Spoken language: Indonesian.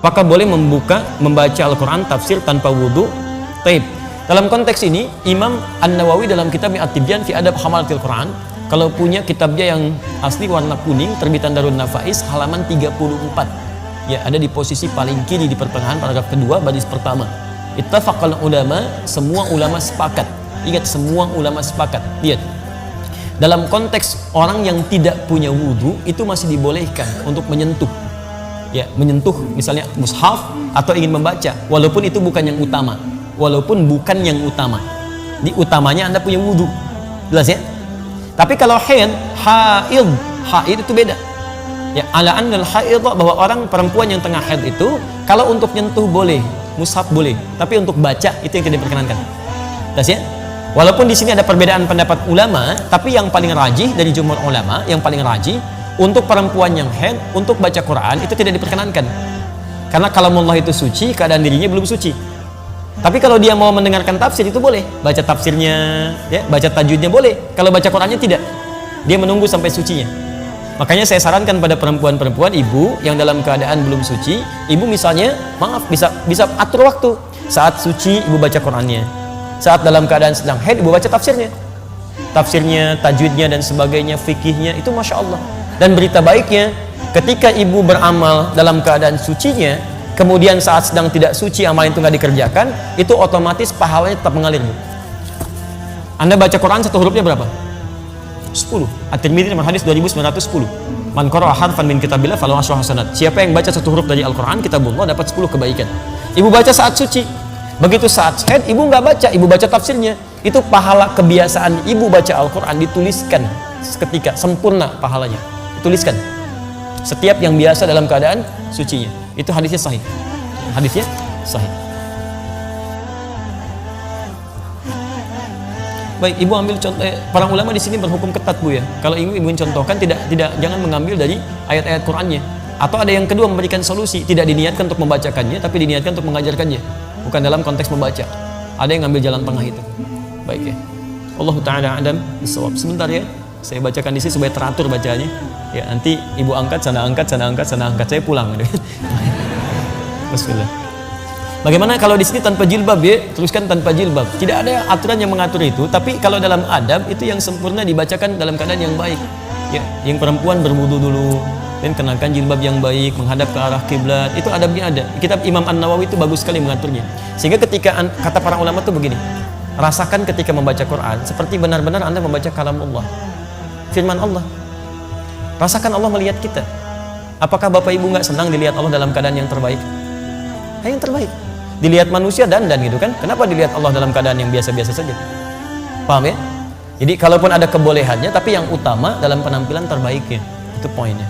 Apakah boleh membaca Al-Quran tafsir tanpa wudhu? Taib. Dalam konteks ini, Imam An-Nawawi dalam kitab At-Tibyan fi Adab Hamalatil Quran, kalau punya kitabnya yang asli warna kuning, terbitan Darun Nafais, halaman 34. Ya, ada di posisi paling kiri di pertengahan paragraf kedua, baris pertama. Ittafaqal ulama, semua ulama sepakat. Ingat, semua ulama sepakat. Lihat. Dalam konteks orang yang tidak punya wudhu, itu masih dibolehkan untuk menyentuh. Ya, menyentuh misalnya mushaf atau ingin membaca, walaupun itu bukan yang utama. Walaupun bukan yang utama. Di utamanya Anda punya wudhu. Jelas ya? Tapi kalau haid itu beda. Ya, ala annal haid, bahwa orang perempuan yang tengah haid itu kalau untuk nyentuh boleh, mushaf boleh, tapi untuk baca itu yang tidak diperkenankan. Jelas ya? Walaupun di sini ada perbedaan pendapat ulama, tapi yang paling rajih dari jumhur ulama, yang paling rajih untuk perempuan yang haid, untuk baca Quran itu tidak diperkenankan. Karena kalamullah itu suci, keadaan dirinya belum suci. Tapi kalau dia mau mendengarkan tafsir itu boleh, baca tafsirnya, ya, baca tajwidnya boleh. Kalau baca Qurannya tidak, dia menunggu sampai sucinya. Makanya saya sarankan pada perempuan-perempuan, ibu yang dalam keadaan belum suci, ibu misalnya, maaf, bisa atur waktu. Saat suci ibu baca Qurannya, saat dalam keadaan sedang haid ibu baca tafsirnya, tajwidnya dan sebagainya, fikihnya, itu masya Allah. Dan berita baiknya, ketika ibu beramal dalam keadaan sucinya, kemudian saat sedang tidak suci amal itu nggak dikerjakan, itu otomatis pahalanya tetap mengalir, Bu. Anda baca Quran satu hurufnya berapa? 10. At-Tirmidzi nomor hadis 2910. Man qara'a harfan min kitabillah falahu asyru hasanat. Siapa yang baca satu huruf dari Al-Quran, kitabullah, dapat 10 kebaikan. Ibu baca saat suci. Begitu saat haid, ibu nggak baca, ibu baca tafsirnya. Itu pahala kebiasaan ibu baca Al-Quran dituliskan seketika, sempurna pahalanya. Tuliskan setiap yang biasa dalam keadaan sucinya. Itu hadisnya sahih. Hadisnya sahih. Baik, ibu ambil contoh. Para ulama di sini berhukum ketat, Bu, ya. Kalau ibu contohkan, jangan mengambil dari ayat-ayat Qur'annya. Atau ada yang kedua, memberikan solusi, tidak diniatkan untuk membacakannya, tapi diniatkan untuk mengajarkannya, bukan dalam konteks membaca. Ada yang ngambil jalan tengah itu. Baik, ya. Allah Ta'ala a'lam bissawab. Sebentar ya, saya bacakan di sini supaya teratur bacanya. Ya, nanti ibu angkat, sana angkat, sana angkat, sana angkat, saya pulang. Bismillah. Bagaimana kalau di sini tanpa jilbab, ya? Teruskan tanpa jilbab. Tidak ada aturan yang mengatur itu, tapi kalau dalam adab itu yang sempurna dibacakan dalam keadaan yang baik. Ya, yang perempuan berwudu dulu dan kenakan jilbab yang baik, menghadap ke arah kiblat. Itu adabnya ada. Kitab Imam An-Nawawi itu bagus sekali mengaturnya. Sehingga ketika kata para ulama itu begini, rasakan ketika membaca Quran seperti benar-benar Anda membaca kalamullah, firman Allah. Rasakan Allah melihat kita. Apakah Bapak Ibu nggak senang dilihat Allah dalam keadaan yang terbaik? Yang terbaik. Dilihat manusia dandan gitu kan? Kenapa dilihat Allah dalam keadaan yang biasa-biasa saja? Paham ya? Jadi kalaupun ada kebolehannya, tapi yang utama dalam penampilan terbaiknya. Itu poinnya.